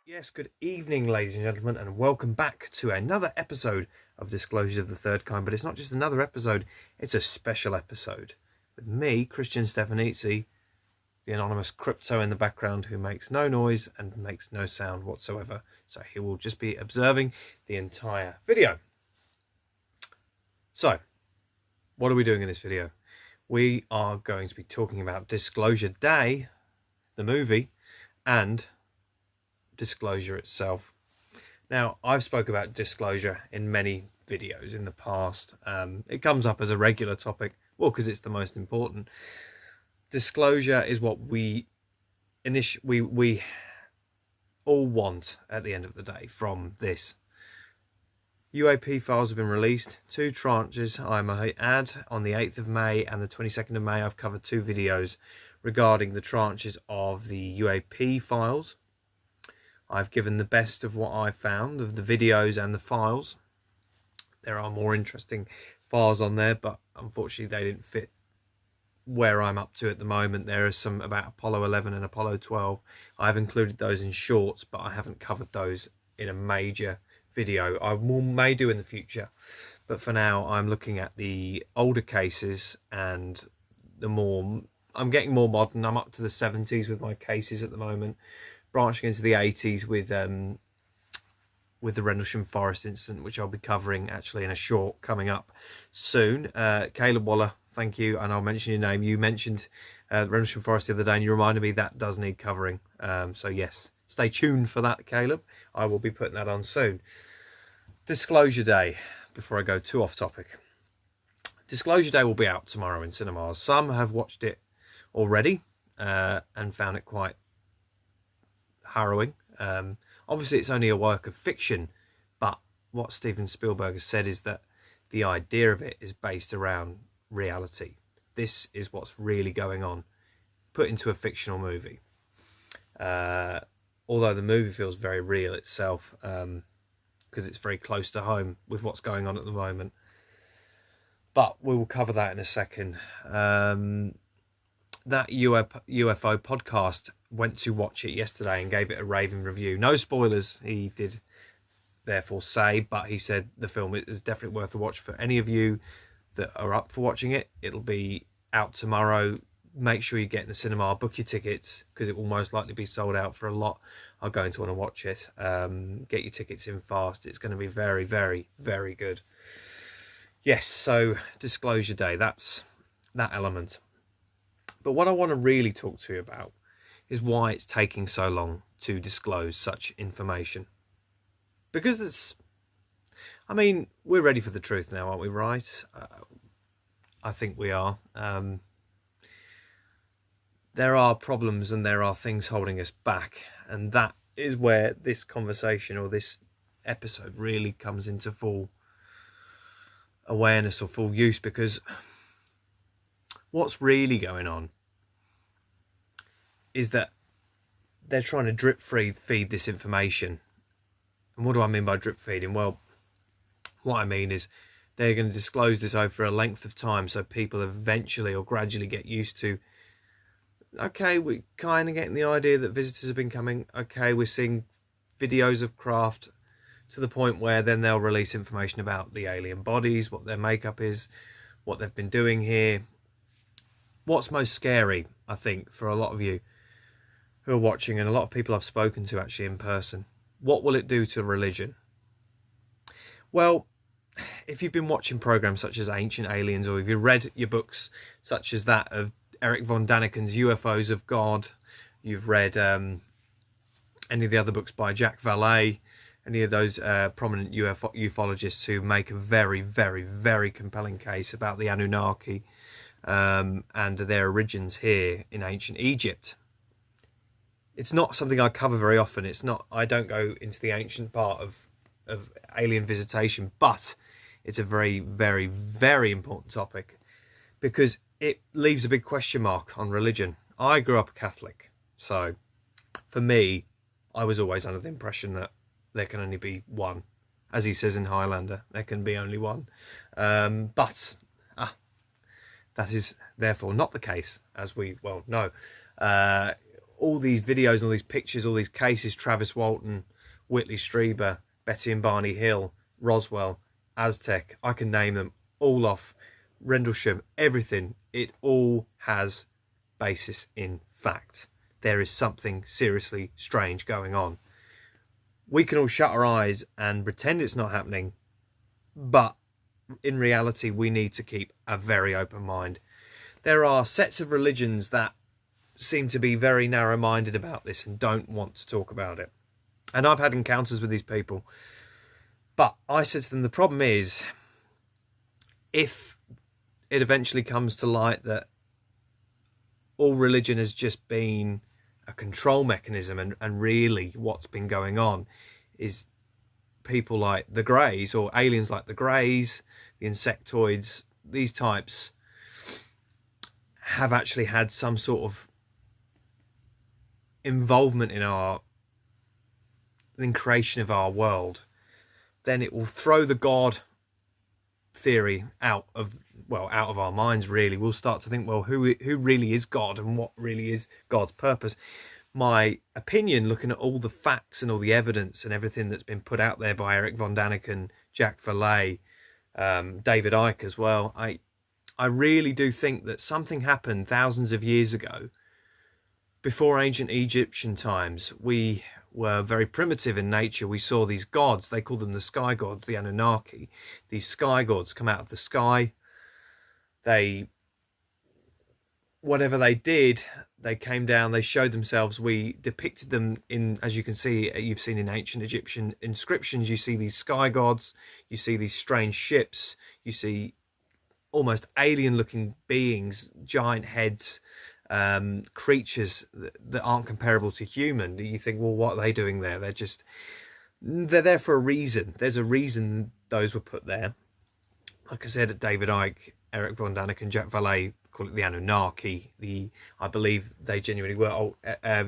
Yes, good evening, ladies and gentlemen, and welcome back to another episode of Disclosures of the Third Kind. But it's not just another episode, it's a special episode with me, Christian Stefanizzi, the anonymous crypto in the background who makes no noise and makes no sound whatsoever. So he will just be observing the entire video. So, what are we doing in this video? We are going to be talking about Disclosure Day, the movie, and disclosure itself. Now, I've spoke about disclosure in many videos in the past. It comes up as a regular topic, well, because it's the most important. Disclosure is what we all want at the end of the day from this. UAP files have been released, 2 tranches, I may add, on the 8th of May and the 22nd of May. I've covered 2 videos regarding the tranches of the UAP files. I've given the best of what I found of the videos and the files. There are more interesting files on there, but unfortunately they didn't fit where I'm up to at the moment. There are some about Apollo 11 and Apollo 12. I've included those in shorts, but I haven't covered those in a major video. I may do in the future, but for now I'm looking at the older cases and I'm getting more modern. I'm up to the 70s with my cases at the moment, branching into the 80s with the Rendlesham Forest incident, which I'll be covering actually in a short coming up soon. Caleb Waller, thank you, and I'll mention your name. You mentioned Rendlesham Forest the other day, and you reminded me that does need covering. So yes, stay tuned for that, Caleb. I will be putting that on soon. Disclosure Day, before I go too off topic. Disclosure Day will be out tomorrow in cinemas. Some have watched it already and found it quite harrowing. Obviously it's only a work of fiction, but what Steven Spielberg has said is that the idea of it is based around reality. This is what's really going on, put into a fictional movie. Although the movie feels very real itself, because it's very close to home with what's going on at the moment. But we will cover that in a second. That UFO podcast went to watch it yesterday and gave it a raving review. No spoilers, he did therefore say, but he said the film is definitely worth a watch for any of you that are up for watching it. It'll be out tomorrow. Make sure you get in the cinema, book your tickets, because it will most likely be sold out for a lot are going to want to watch it. Get your tickets in fast. It's going to be very, very, very good. Yes, so Disclosure Day, that's that element. But what I want to really talk to you about is why it's taking so long to disclose such information. Because we're ready for the truth now, aren't we, right? I think we are. There are problems and there are things holding us back. And that is where this conversation or this episode really comes into full awareness or full use, because what's really going on is that they're trying to drip feed this information. And what do I mean by drip feeding? Well, what I mean is they're going to disclose this over a length of time so people eventually or gradually get used to, okay, we're kind of getting the idea that visitors have been coming. Okay, we're seeing videos of craft, to the point where then they'll release information about the alien bodies, what their makeup is, what they've been doing here. What's most scary, I think, for a lot of you who are watching, and a lot of people I've spoken to actually in person, what will it do to religion? Well, if you've been watching programs such as Ancient Aliens, or if you've read your books such as that of Eric von Daniken's UFOs of God, you've read any of the other books by Jack Vallée, any of those prominent ufologists who make a very, very, very compelling case about the Anunnaki and their origins here in ancient Egypt. It's not something I cover very often. I don't go into the ancient part of alien visitation, but it's a very, very, very important topic because it leaves a big question mark on religion. I grew up a Catholic, so for me, I was always under the impression that there can only be one. As he says in Highlander, there can be only one. But that is therefore not the case, as we well know. all these videos, all these pictures, all these cases, Travis Walton, Whitley Strieber, Betty and Barney Hill, Roswell, Aztec, I can name them all off, Rendlesham, everything, it all has basis in fact. There is something seriously strange going on. We can all shut our eyes and pretend it's not happening, but in reality, we need to keep a very open mind. There are sets of religions that seem to be very narrow-minded about this and don't want to talk about it. And I've had encounters with these people. But I said to them, the problem is, if it eventually comes to light that all religion has just been a control mechanism, and really what's been going on is people like the Greys, or aliens like the Greys, the insectoids, these types have actually had some sort of involvement in creation of our world, then it will throw the God theory out of our minds. Really, we'll start to think, well, who really is God, and what really is God's purpose? My opinion, looking at all the facts and all the evidence and everything that's been put out there by Eric von Daniken, Jack Verley, David Icke as well, I really do think that something happened thousands of years ago. Before ancient Egyptian times, we were very primitive in nature. We saw these gods, they call them the sky gods, the Anunnaki. These sky gods come out of the sky. Whatever they did, they came down, they showed themselves. We depicted them in, as you can see, you've seen in ancient Egyptian inscriptions, you see these sky gods, you see these strange ships, you see almost alien looking beings, giant heads, creatures that aren't comparable to human. You think, well, what are they doing there? They're there for a reason. There's a reason those were put there. Like I said, David Icke, Eric von Daniken, Jack Verley call it the Anunnaki. I believe they genuinely were.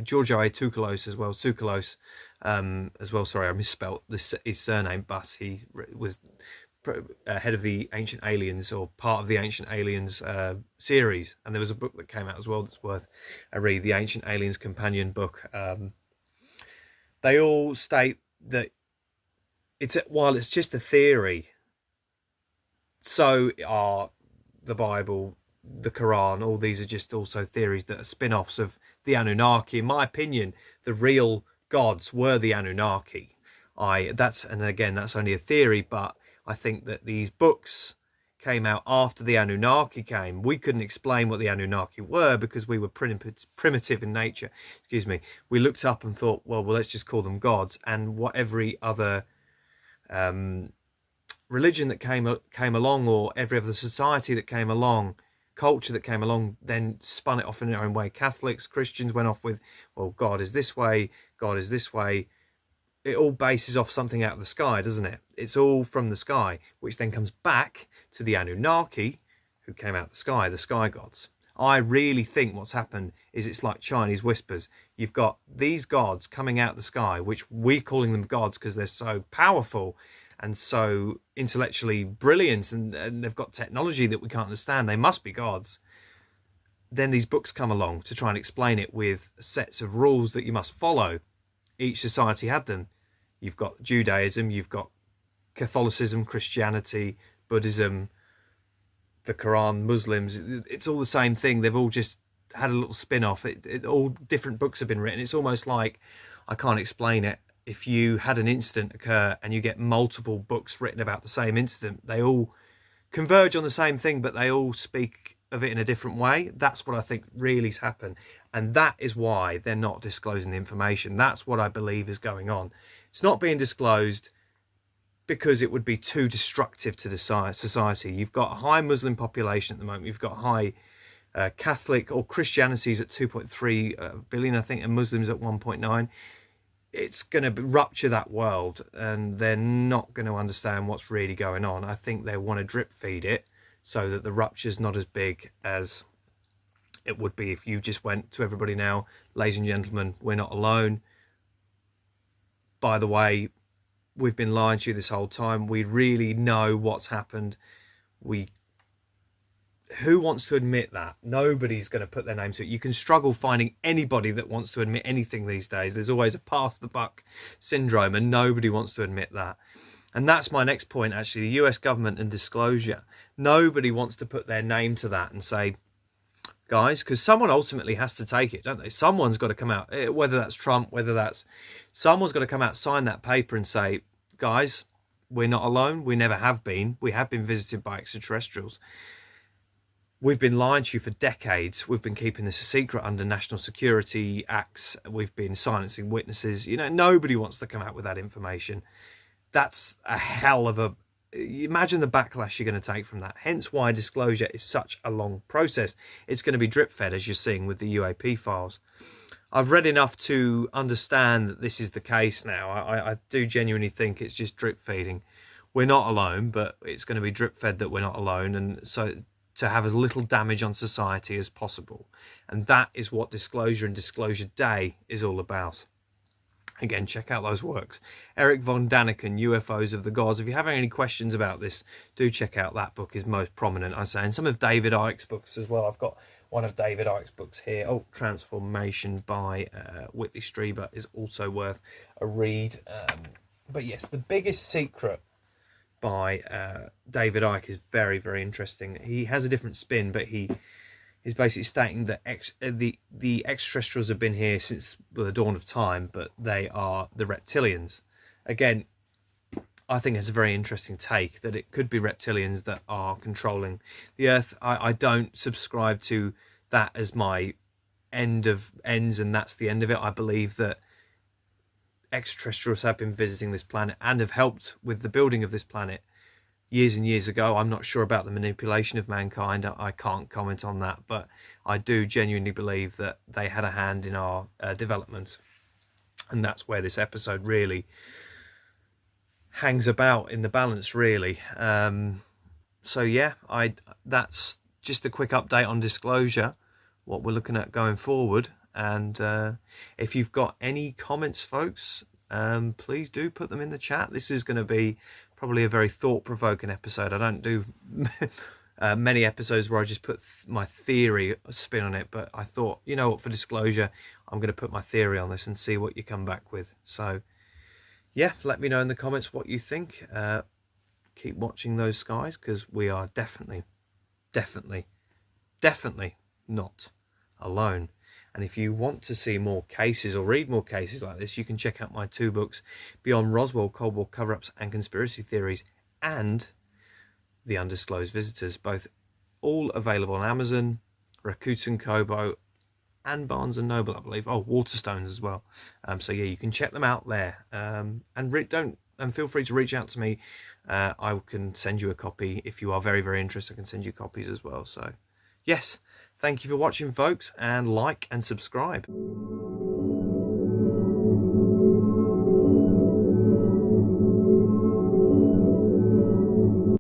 Giorgio Tsoukalos as well. Tsoukalos as well. Sorry, I misspelt his surname, but he was head of the Ancient Aliens, or part of the Ancient Aliens series, and there was a book that came out as well that's worth a read, the Ancient Aliens Companion book. They all state that while it's just a theory, so are the Bible, the Quran, all these are just also theories that are spin-offs of the Anunnaki. In my opinion, the real gods were the Anunnaki. And again, that's only a theory, but I think that these books came out after the Anunnaki came. We couldn't explain what the Anunnaki were because we were primitive in nature. Excuse me. We looked up and thought, well, let's just call them gods. And what every other religion that came along, or every other society that came along, culture that came along, then spun it off in their own way. Catholics, Christians went off with, well, God is this way, God is this way. It all bases off something out of the sky, doesn't it? It's all from the sky, which then comes back to the Anunnaki, who came out of the sky gods. I really think what's happened is it's like Chinese whispers. You've got these gods coming out of the sky, which we're calling them gods because they're so powerful and so intellectually brilliant, and they've got technology that we can't understand. They must be gods. Then these books come along to try and explain it with sets of rules that you must follow. Each society had them. You've got Judaism, you've got Catholicism, Christianity, Buddhism, the Quran, Muslims. It's all the same thing. They've all just had a little spin-off. All different books have been written. It's almost like, I can't explain it. If you had an incident occur and you get multiple books written about the same incident, they all converge on the same thing, but they all speak of it in a different way. That's what I think really has happened. And that is why they're not disclosing the information. That's what I believe is going on. It's not being disclosed because it would be too destructive to the society. You've got a high Muslim population at the moment. You've got high Catholic, or Christianity's at 2.3 billion, I think, and Muslims at 1.9. It's going to rupture that world, and they're not going to understand what's really going on. I think they want to drip feed it so that the rupture's not as big as it would be if you just went to everybody now, ladies and gentlemen, we're not alone. By the way, we've been lying to you this whole time. We really know what's happened. We who wants to admit that? Nobody's going to put their name to it. You can struggle finding anybody that wants to admit anything these days. There's always a pass the buck syndrome, and nobody wants to admit that. And that's my next point, actually, the US government and disclosure. Nobody wants to put their name to that and say, guys, because someone ultimately has to take it, don't they? Someone's got to come out, whether that's Trump, whether that's... Someone's got to come out, sign that paper and say, guys, we're not alone. We never have been. We have been visited by extraterrestrials. We've been lying to you for decades. We've been keeping this a secret under national security acts. We've been silencing witnesses. You know, nobody wants to come out with that information. That's a hell of a... Imagine the backlash you're going to take from that. Hence why disclosure is such a long process. It's going to be drip fed, as you're seeing with the UAP files. I've read enough to understand that this is the case now. I do genuinely think it's just drip feeding. We're not alone, but it's going to be drip fed that we're not alone. And so to have as little damage on society as possible. And that is what Disclosure and Disclosure Day is all about. Again, check out those works. Eric von Daniken, UFOs of the Gods. If you're having any questions about this, do check out that book. Is most prominent, I say. And some of David Icke's books as well. I've got one of David Icke's books here. Oh, Transformation by Whitley Strieber is also worth a read. But yes, The Biggest Secret by David Icke is very, very interesting. He has a different spin, but he is basically stating that the extraterrestrials have been here since the dawn of time, but they are the reptilians. Again, I think it's a very interesting take that it could be reptilians that are controlling the Earth. I don't subscribe to that as my end of ends and that's the end of it. I believe that extraterrestrials have been visiting this planet and have helped with the building of this planet years and years ago. I'm not sure about the manipulation of mankind. I can't comment on that, but I do genuinely believe that they had a hand in our development. And that's where this episode really hangs about in the balance, really. So yeah, that's just a quick update on Disclosure, what we're looking at going forward. And if you've got any comments, folks, please do put them in the chat. This is going to be probably a very thought-provoking episode. I don't do many episodes where I just put my theory spin on it, but I thought, you know what, for Disclosure, I'm going to put my theory on this and see what you come back with. So yeah, let me know in the comments what you think. Keep watching those skies, because we are definitely not alone. And if you want to see more cases or read more cases like this, you can check out my 2 books, Beyond Roswell, Cold War Cover-Ups and Conspiracy Theories, and The Undisclosed Visitors, both all available on Amazon, Rakuten Kobo, and Barnes & Noble, I believe. Oh, Waterstones as well. So yeah, you can check them out there. And feel free to reach out to me. I can send you a copy. If you are very, very interested, I can send you copies as well. So yes, thank you for watching, folks, and like and subscribe.